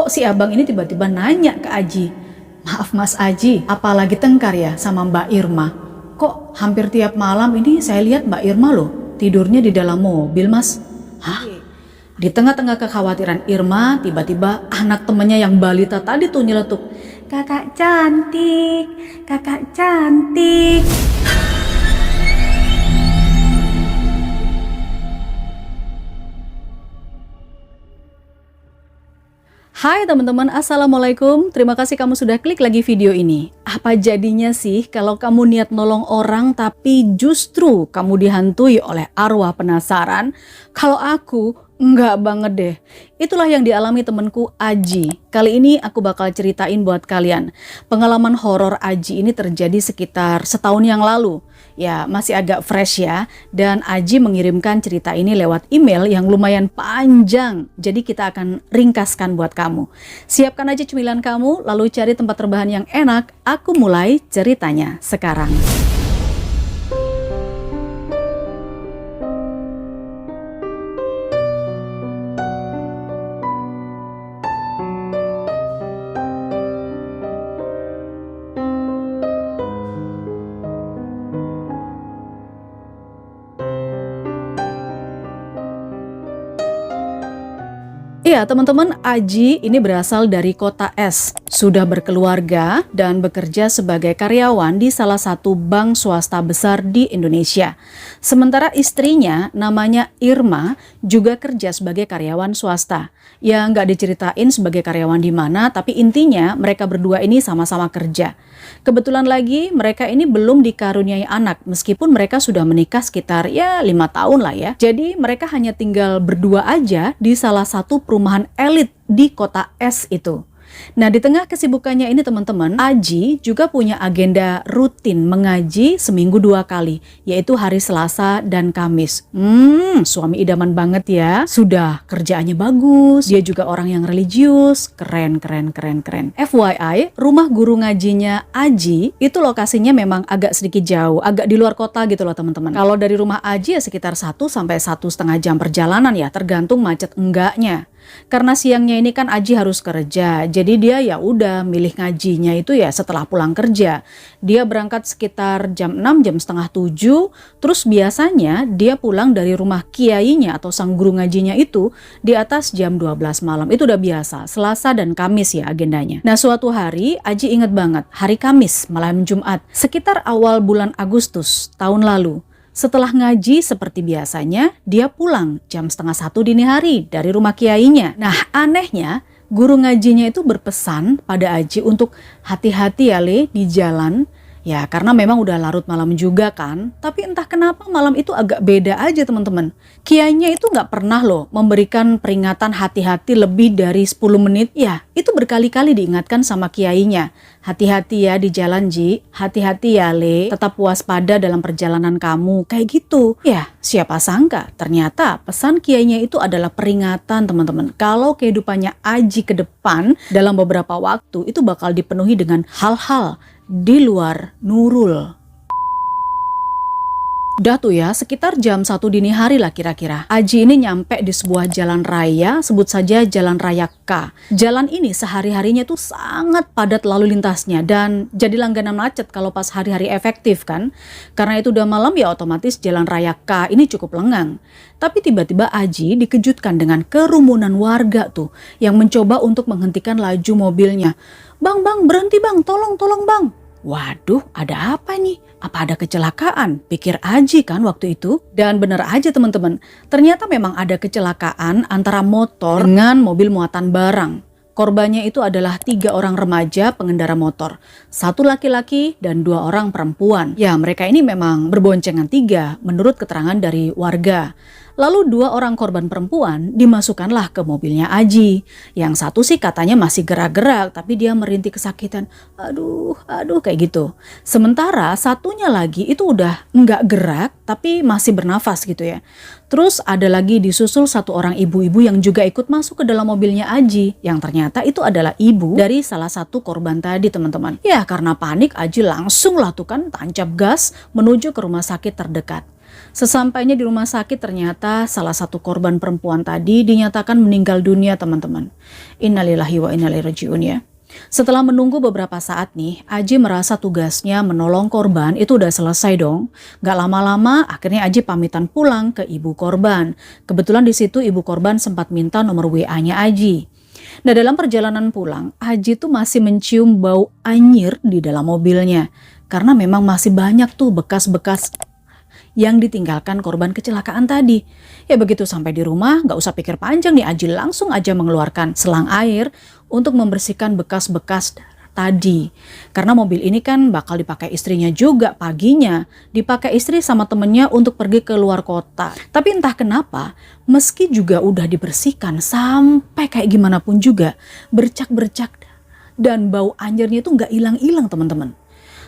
kok si abang ini tiba-tiba nanya ke Aji, "Maaf Mas Aji, apalagi tengkar ya sama Mbak Irma? Kok hampir tiap malam ini saya lihat Mbak Irma loh tidurnya di dalam mobil Mas." Hah? Di tengah-tengah kekhawatiran Irma, tiba-tiba anak temannya yang balita tadi tuh nyeletuk, "Kakak cantik, kakak cantik." Hai teman-teman, Assalamualaikum. Terima kasih kamu sudah klik lagi video ini. Apa jadinya sih kalau kamu niat nolong orang tapi justru kamu dihantui oleh arwah penasaran? Kalau aku, enggak banget deh. Itulah yang dialami temanku Aji. Kali ini aku bakal ceritain buat kalian. Pengalaman horor Aji ini terjadi sekitar setahun yang lalu. Ya, masih agak fresh ya. Dan Aji mengirimkan cerita ini lewat email yang lumayan panjang. Jadi kita akan ringkaskan buat kamu. Siapkan aja cemilan kamu, lalu cari tempat rebahan yang enak. Aku mulai ceritanya sekarang. Iya teman-teman, Aji ini berasal dari kota S, sudah berkeluarga dan bekerja sebagai karyawan di salah satu bank swasta besar di Indonesia. Sementara istrinya namanya Irma juga kerja sebagai karyawan swasta. Ya nggak diceritain sebagai karyawan di mana, tapi intinya mereka berdua ini sama-sama kerja. Kebetulan lagi mereka ini belum dikaruniai anak meskipun mereka sudah menikah sekitar 5 tahun lah ya. Jadi mereka hanya tinggal berdua aja di salah satu perumahan elit di kota S itu. Nah di tengah kesibukannya ini teman-teman, Aji juga punya agenda rutin mengaji seminggu 2 kali, yaitu hari Selasa dan Kamis. Suami idaman banget ya. Sudah kerjaannya bagus, dia juga orang yang religius, keren. FYI, rumah guru ngajinya Aji itu lokasinya memang agak sedikit jauh, agak di luar kota gitu loh teman-teman. Kalau dari rumah Aji ya sekitar 1 sampai 1,5 jam perjalanan ya, tergantung macet enggaknya. Karena siangnya ini kan Aji harus kerja, jadi dia ya udah milih ngajinya itu ya setelah pulang kerja. Dia berangkat sekitar jam 6, jam setengah 7, terus biasanya dia pulang dari rumah kiainya atau sang guru ngajinya itu di atas jam 12 malam. Itu udah biasa, Selasa dan Kamis ya agendanya. Nah suatu hari Aji inget banget, hari Kamis malam Jumat, sekitar awal bulan Agustus tahun lalu. Setelah ngaji seperti biasanya, dia pulang jam 12:30 dini hari dari rumah kiainya. Nah anehnya, guru ngajinya itu berpesan pada Aji untuk hati-hati ya Le di jalan. Ya karena memang udah larut malam juga kan. Tapi entah kenapa malam itu agak beda aja teman-teman. Kiainya itu nggak pernah loh memberikan peringatan hati-hati lebih dari 10 menit. Ya itu berkali-kali diingatkan sama kiainya. Hati-hati ya di jalan Ji, hati-hati ya Le, tetap waspada dalam perjalanan kamu, kayak gitu. Ya siapa sangka ternyata pesan kiainya itu adalah peringatan teman-teman. Kalau kehidupannya Aji ke depan dalam beberapa waktu itu bakal dipenuhi dengan hal-hal di luar Nurul. Udah tuh ya, sekitar jam 1 dini hari lah kira-kira. Aji ini nyampe di sebuah jalan raya, sebut saja Jalan Raya K. Jalan ini sehari-harinya tuh sangat padat lalu lintasnya dan jadi langganan macet kalau pas hari-hari efektif kan. Karena itu udah malam ya otomatis Jalan Raya K ini cukup lengang. Tapi tiba-tiba Aji dikejutkan dengan kerumunan warga tuh yang mencoba untuk menghentikan laju mobilnya. "Bang, berhenti bang, tolong bang." Waduh, ada apa nih? Apa ada kecelakaan? Pikir Aji kan waktu itu. Dan bener aja teman-teman, ternyata memang ada kecelakaan antara motor dengan mobil muatan barang. Korbannya itu adalah 3 orang remaja pengendara motor, 1 laki-laki dan 2 orang perempuan. Ya mereka ini memang berboncengan 3 menurut keterangan dari warga. Lalu 2 orang korban perempuan dimasukkanlah ke mobilnya Aji. Yang satu sih katanya masih gerak-gerak tapi dia merintih kesakitan. Aduh kayak gitu. Sementara satunya lagi itu udah nggak gerak tapi masih bernafas gitu ya. Terus ada lagi disusul 1 orang ibu-ibu yang juga ikut masuk ke dalam mobilnya Aji. Yang ternyata itu adalah ibu dari salah satu korban tadi teman-teman. Ya karena panik Aji langsung lah tuh kan tancap gas menuju ke rumah sakit terdekat. Sesampainya di rumah sakit ternyata salah satu korban perempuan tadi dinyatakan meninggal dunia teman-teman. Innalillahi wa inna ilaihi rajiun ya. Setelah menunggu beberapa saat nih, Aji merasa tugasnya menolong korban itu udah selesai dong. Gak lama-lama akhirnya Aji pamitan pulang ke ibu korban. Kebetulan di situ ibu korban sempat minta nomor WA-nya Aji. Nah dalam perjalanan pulang, Aji tuh masih mencium bau anyir di dalam mobilnya. Karena memang masih banyak tuh bekas-bekas yang ditinggalkan korban kecelakaan tadi. Ya begitu sampai di rumah, gak usah pikir panjang nih, Aji langsung aja mengeluarkan selang air untuk membersihkan bekas-bekas tadi. Karena mobil ini kan bakal dipakai istrinya juga paginya, dipakai istri sama temennya untuk pergi ke luar kota. Tapi entah kenapa, meski juga udah dibersihkan sampai kayak gimana pun juga, bercak-bercak dan bau anyirnya itu gak hilang-hilang teman-teman.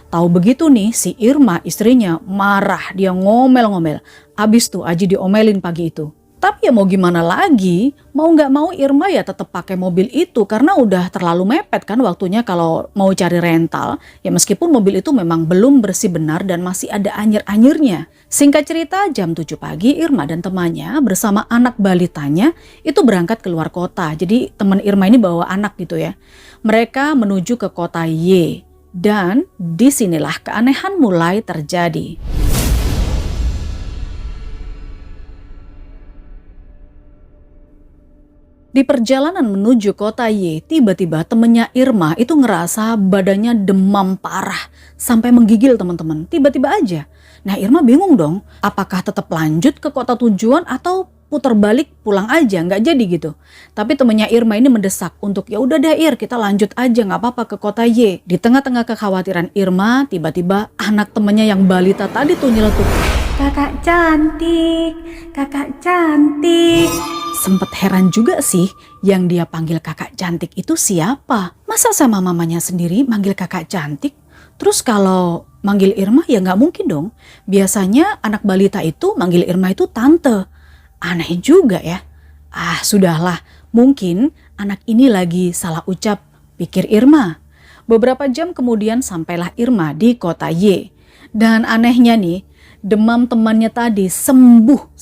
Tahu begitu nih si Irma istrinya marah, dia ngomel-ngomel. Abis tuh Aji diomelin pagi itu. Tapi ya mau gimana lagi, mau nggak mau Irma ya tetap pakai mobil itu karena udah terlalu mepet kan waktunya kalau mau cari rental. Ya meskipun mobil itu memang belum bersih benar dan masih ada anyir-anyirnya. Singkat cerita jam 7 pagi Irma dan temannya bersama anak balitanya itu berangkat keluar kota. Jadi teman Irma ini bawa anak gitu ya. Mereka menuju ke kota Y. Dan disinilah keanehan mulai terjadi. Di perjalanan menuju kota Y, tiba-tiba temennya Irma itu ngerasa badannya demam parah sampai menggigil teman-teman. Tiba-tiba aja. Nah Irma bingung dong, apakah tetap lanjut ke kota tujuan atau putar balik pulang aja, nggak jadi gitu. Tapi temennya Irma ini mendesak untuk ya udah deh Ir, kita lanjut aja nggak apa-apa ke kota Y. Di tengah-tengah kekhawatiran Irma, tiba-tiba anak temennya yang balita tadi tuh nyeletuk, "Kakak cantik, kakak cantik." Sempet heran juga sih, yang dia panggil kakak cantik itu siapa? Masa sama mamanya sendiri manggil kakak cantik? Terus kalau manggil Irma ya nggak mungkin dong. Biasanya anak balita itu manggil Irma itu tante. Aneh juga ya. Ah sudahlah, mungkin anak ini lagi salah ucap, pikir Irma. Beberapa jam kemudian sampailah Irma di kota Y. Dan anehnya nih, demam temannya tadi sembuh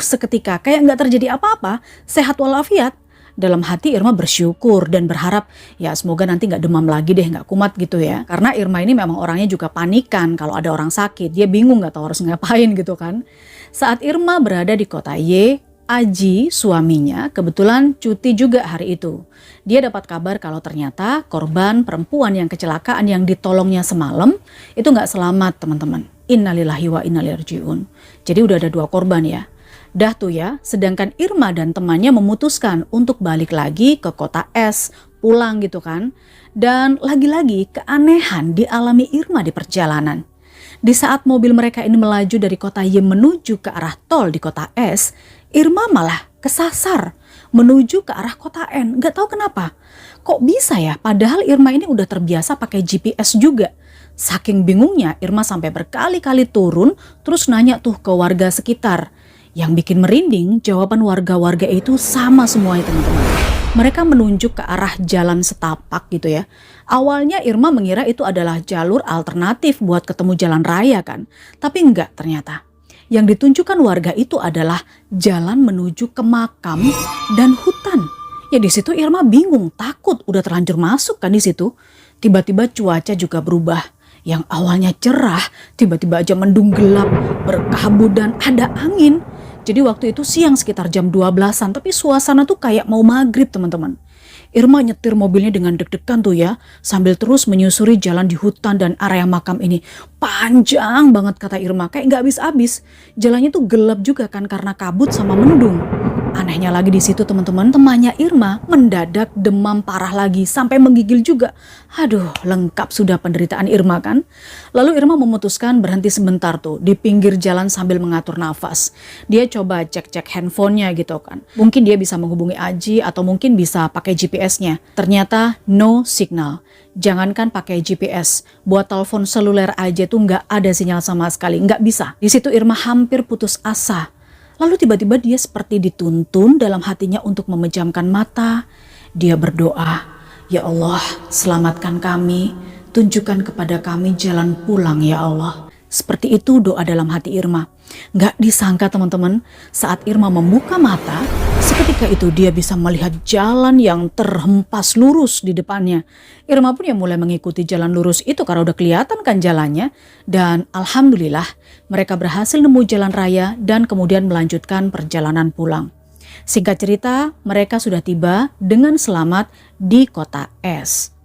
seketika. Kayak nggak terjadi apa-apa, sehat walafiat. Dalam hati Irma bersyukur dan berharap ya semoga nanti nggak demam lagi deh, nggak kumat gitu ya. Karena Irma ini memang orangnya juga panikan kalau ada orang sakit. Dia bingung nggak tahu harus ngapain gitu kan. Saat Irma berada di kota Y, Aji suaminya kebetulan cuti juga hari itu. Dia dapat kabar kalau ternyata korban perempuan yang kecelakaan yang ditolongnya semalam itu nggak selamat teman-teman. Innalillahi wa inna ilaihi rajiun. Jadi udah ada 2 korban ya. Dah tuh ya, sedangkan Irma dan temannya memutuskan untuk balik lagi ke kota S, pulang gitu kan. Dan lagi-lagi keanehan dialami Irma di perjalanan. Di saat mobil mereka ini melaju dari kota Y menuju ke arah tol di kota S, Irma malah kesasar menuju ke arah kota N. Gak tahu kenapa. Kok bisa ya? Padahal Irma ini udah terbiasa pakai GPS juga. Saking bingungnya Irma sampai berkali-kali turun terus nanya tuh ke warga sekitar. Yang bikin merinding, jawaban warga-warga itu sama semuanya teman-teman. Mereka menunjuk ke arah jalan setapak gitu ya. Awalnya Irma mengira itu adalah jalur alternatif buat ketemu jalan raya kan. Tapi enggak ternyata. Yang ditunjukkan warga itu adalah jalan menuju ke makam dan hutan. Ya di situ Irma bingung, takut udah terlanjur masuk kan di situ. Tiba-tiba cuaca juga berubah. Yang awalnya cerah, tiba-tiba aja mendung gelap, berkabut dan ada angin. Jadi waktu itu siang sekitar jam 12-an, tapi suasana tuh kayak mau maghrib teman-teman. Irma nyetir mobilnya dengan deg-degan tuh ya, sambil terus menyusuri jalan di hutan dan area makam ini. Panjang banget kata Irma, kayak nggak habis-habis. Jalannya tuh gelap juga kan karena kabut sama mendung. Anehnya lagi di situ teman-teman, temannya Irma mendadak demam parah lagi sampai menggigil juga. Aduh, lengkap sudah penderitaan Irma kan. Lalu Irma memutuskan berhenti sebentar tuh di pinggir jalan sambil mengatur nafas. Dia coba cek-cek handphonenya gitu kan. Mungkin dia bisa menghubungi Aji atau mungkin bisa pakai GPS-nya. Ternyata no signal. Jangankan pakai GPS, buat telepon seluler aja tuh nggak ada sinyal sama sekali, nggak bisa. Di situ Irma hampir putus asa. Lalu tiba-tiba dia seperti dituntun dalam hatinya untuk memejamkan mata. Dia berdoa, "Ya Allah, selamatkan kami, tunjukkan kepada kami jalan pulang ya Allah." Seperti itu doa dalam hati Irma. Gak disangka teman-teman, saat Irma membuka mata, seketika itu dia bisa melihat jalan yang terhempas lurus di depannya. Irma pun yang mulai mengikuti jalan lurus itu karena udah kelihatan kan jalannya. Dan alhamdulillah mereka berhasil nemu jalan raya dan kemudian melanjutkan perjalanan pulang. Singkat cerita, mereka sudah tiba dengan selamat di kota es.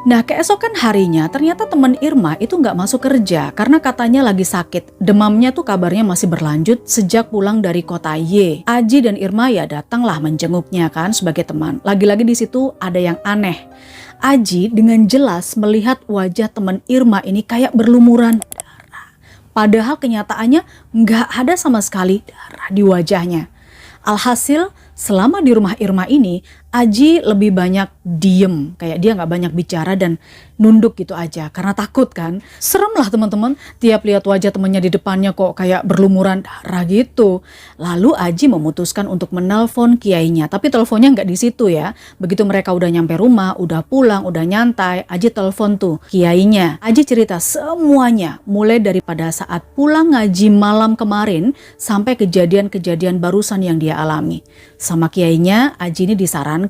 Nah, keesokan harinya ternyata teman Irma itu nggak masuk kerja karena katanya lagi sakit. Demamnya tuh kabarnya masih berlanjut sejak pulang dari kota Y. Aji dan Irma ya datanglah menjenguknya kan sebagai teman. Lagi-lagi di situ ada yang aneh. Aji dengan jelas melihat wajah teman Irma ini kayak berlumuran darah. Padahal kenyataannya nggak ada sama sekali darah di wajahnya. Alhasil selama di rumah Irma ini, Aji lebih banyak diem, kayak dia nggak banyak bicara dan nunduk gitu aja karena takut kan. Serem lah teman-teman, tiap lihat wajah temennya di depannya kok kayak berlumuran darah gitu. Lalu Aji memutuskan untuk menelpon kiainya, tapi teleponnya nggak di situ ya. Begitu mereka udah nyampe rumah, udah pulang, udah nyantai, Aji telepon tuh kiainya. Aji cerita semuanya, mulai daripada saat pulang ngaji malam kemarin sampai kejadian-kejadian barusan yang dia alami. Sama kiainya, Aji ini disarankan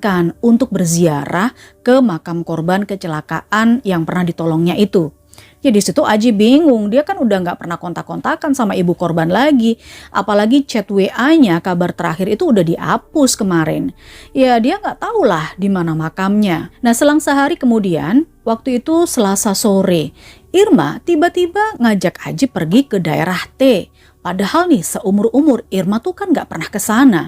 untuk berziarah ke makam korban kecelakaan yang pernah ditolongnya itu. Ya di situ Aji bingung, dia kan udah nggak pernah kontak-kontakan sama ibu korban lagi. Apalagi chat WA-nya kabar terakhir itu udah dihapus kemarin. Ya dia nggak tahu lah di mana makamnya. Nah selang sehari kemudian, waktu itu Selasa sore, Irma tiba-tiba ngajak Aji pergi ke daerah T. Padahal nih seumur-umur Irma tuh kan nggak pernah ke sana.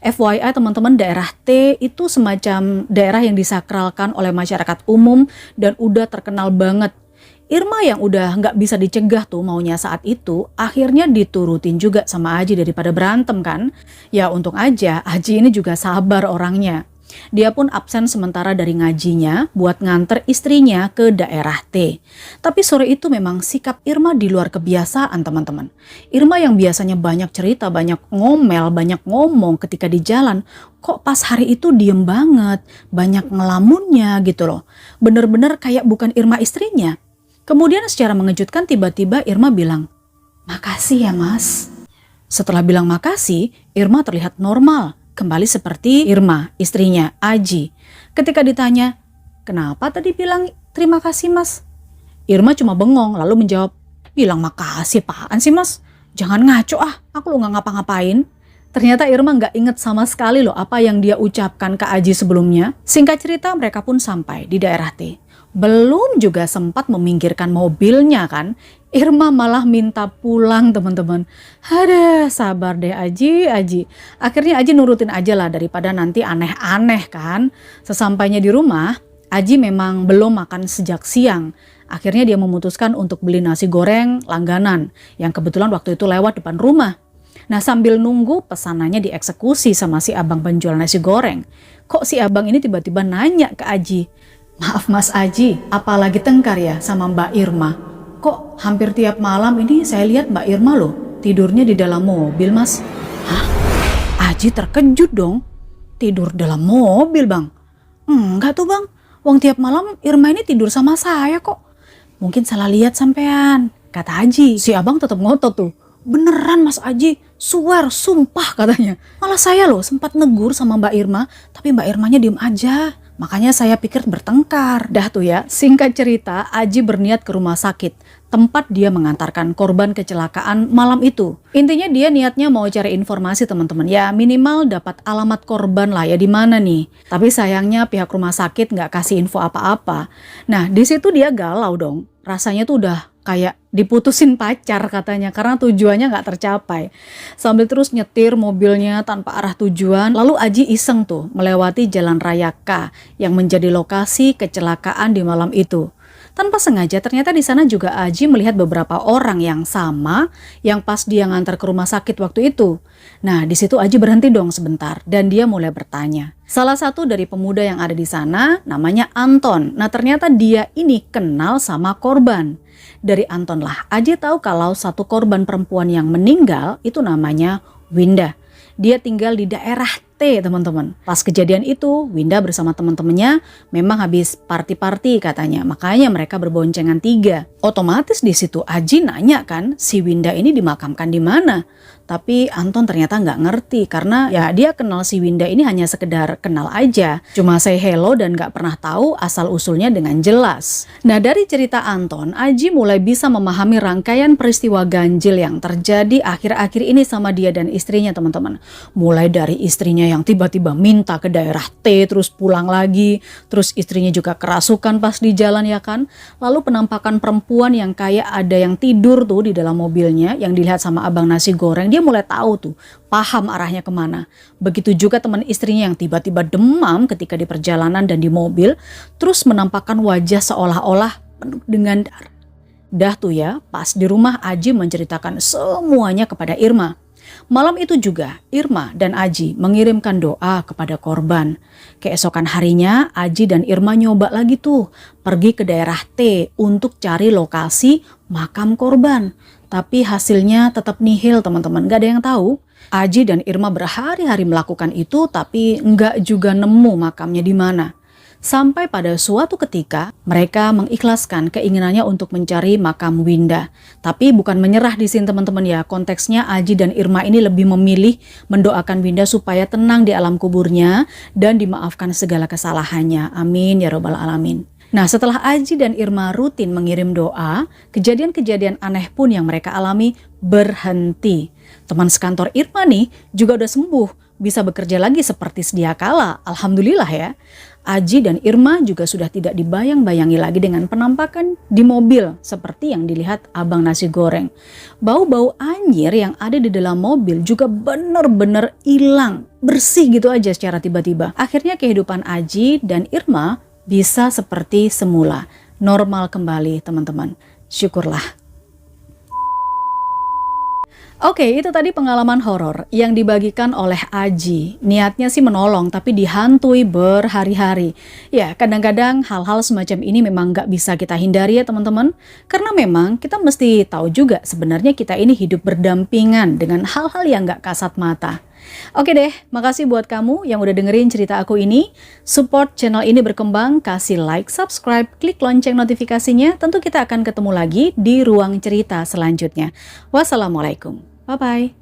FYI teman-teman, daerah T itu semacam daerah yang disakralkan oleh masyarakat umum dan udah terkenal banget. Irma yang udah nggak bisa dicegah tuh maunya saat itu, akhirnya diturutin juga sama Aji daripada berantem kan. Ya untung aja Aji ini juga sabar orangnya. Dia pun absen sementara dari ngajinya buat nganter istrinya ke daerah T. Tapi sore itu memang sikap Irma di luar kebiasaan teman-teman. Irma yang biasanya banyak cerita, banyak ngomel, banyak ngomong ketika di jalan, kok pas hari itu diem banget, banyak ngelamunnya gitu loh. Bener-bener kayak bukan Irma istrinya. Kemudian secara mengejutkan tiba-tiba Irma bilang, "Makasih ya mas." Setelah bilang makasih, Irma terlihat normal. Kembali seperti Irma, istrinya, Aji. Ketika ditanya, "Kenapa tadi bilang terima kasih mas?" Irma cuma bengong lalu menjawab, "Bilang makasih apaan sih mas? Jangan ngaco aku lo nggak ngapa-ngapain." Ternyata Irma nggak inget sama sekali loh apa yang dia ucapkan ke Aji sebelumnya. Singkat cerita mereka pun sampai di daerah T. Belum juga sempat meminggirkan mobilnya kan, Irma malah minta pulang teman-teman. Ada sabar deh Aji. Akhirnya Aji nurutin aja lah daripada nanti aneh-aneh kan. Sesampainya di rumah, Aji memang belum makan sejak siang. Akhirnya dia memutuskan untuk beli nasi goreng langganan yang kebetulan waktu itu lewat depan rumah. Nah sambil nunggu pesanannya dieksekusi sama si abang penjual nasi goreng. Kok si abang ini tiba-tiba nanya ke Aji, "Maaf Mas Aji, apalagi tengkar ya sama Mbak Irma? Kok hampir tiap malam ini saya lihat Mbak Irma loh tidurnya di dalam mobil Mas." Hah? Aji terkejut dong. Tidur dalam mobil bang? Enggak tuh bang, wong tiap malam Irma ini tidur sama saya kok. Mungkin salah lihat sampean, kata Aji. Si abang tetap ngotot tuh. "Beneran Mas Aji, swear, sumpah," katanya. "Malah saya loh sempat negur sama Mbak Irma, tapi Mbak Irmanya diem aja. Makanya saya pikir bertengkar." Dah tuh ya, singkat cerita Aji berniat ke rumah sakit, tempat dia mengantarkan korban kecelakaan malam itu. Intinya dia niatnya mau cari informasi teman-teman, ya minimal dapat alamat korban lah ya di mana nih. Tapi sayangnya pihak rumah sakit nggak kasih info apa-apa. Nah di situ dia galau dong, rasanya tuh udah kayak diputusin pacar katanya karena tujuannya nggak tercapai. Sambil terus nyetir mobilnya tanpa arah tujuan, lalu Aji iseng tuh melewati jalan raya K yang menjadi lokasi kecelakaan di malam itu. Tanpa sengaja ternyata di sana juga Aji melihat beberapa orang yang sama yang pas dia ngantar ke rumah sakit waktu itu. Nah di situ Aji berhenti dong sebentar dan dia mulai bertanya. Salah satu dari pemuda yang ada di sana namanya Anton. Nah ternyata dia ini kenal sama korban. Dari Anton lah Aji tahu kalau satu korban perempuan yang meninggal itu namanya Winda. Dia tinggal di daerah T T teman-teman. Pas kejadian itu, Winda bersama teman-temannya memang habis party-party katanya. Makanya mereka berboncengan 3. Otomatis di situ Aji nanya kan, si Winda ini dimakamkan di mana? Tapi Anton ternyata nggak ngerti karena ya dia kenal si Winda ini hanya sekedar kenal aja. Cuma say hello dan nggak pernah tahu asal-usulnya dengan jelas. Nah dari cerita Anton, Aji mulai bisa memahami rangkaian peristiwa ganjil yang terjadi akhir-akhir ini sama dia dan istrinya teman-teman. Mulai dari istrinya yang tiba-tiba minta ke daerah T terus pulang lagi. Terus istrinya juga kerasukan pas di jalan ya kan. Lalu penampakan perempuan yang kayak ada yang tidur tuh di dalam mobilnya yang dilihat sama abang nasi goreng. Dia mulai tahu tuh, paham arahnya kemana. Begitu juga teman istrinya yang tiba-tiba demam ketika di perjalanan dan di mobil, terus menampakkan wajah seolah-olah penuh dengan darah. Dah tuh ya, pas di rumah Aji menceritakan semuanya kepada Irma. Malam itu juga Irma dan Aji mengirimkan doa kepada korban. Keesokan harinya Aji dan Irma nyoba lagi tuh pergi ke daerah T untuk cari lokasi makam korban. Tapi hasilnya tetap nihil teman-teman, gak ada yang tahu. Aji dan Irma berhari-hari melakukan itu tapi nggak juga nemu makamnya di mana. Sampai pada suatu ketika mereka mengikhlaskan keinginannya untuk mencari makam Winda. Tapi bukan menyerah di sini teman-teman ya. Konteksnya Aji dan Irma ini lebih memilih mendoakan Winda supaya tenang di alam kuburnya dan dimaafkan segala kesalahannya. Amin ya robbal alamin. Nah setelah Aji dan Irma rutin mengirim doa, kejadian-kejadian aneh pun yang mereka alami berhenti. Teman sekantor Irma nih juga udah sembuh, bisa bekerja lagi seperti sedia kala, alhamdulillah ya. Aji dan Irma juga sudah tidak dibayang-bayangi lagi dengan penampakan di mobil seperti yang dilihat abang nasi goreng. Bau-bau anjir yang ada di dalam mobil juga benar-benar hilang, bersih gitu aja secara tiba-tiba. Akhirnya kehidupan Aji dan Irma bisa seperti semula, normal kembali teman-teman. Syukurlah. Oke, itu tadi pengalaman horor yang dibagikan oleh Aji. Niatnya sih menolong, tapi dihantui berhari-hari. Ya, kadang-kadang hal-hal semacam ini memang nggak bisa kita hindari ya teman-teman. Karena memang kita mesti tahu juga sebenarnya kita ini hidup berdampingan dengan hal-hal yang nggak kasat mata. Oke deh, makasih buat kamu yang udah dengerin cerita aku ini. Support channel ini berkembang, kasih like, subscribe, klik lonceng notifikasinya. Tentu kita akan ketemu lagi di ruang cerita selanjutnya. Wassalamualaikum. Bye-bye.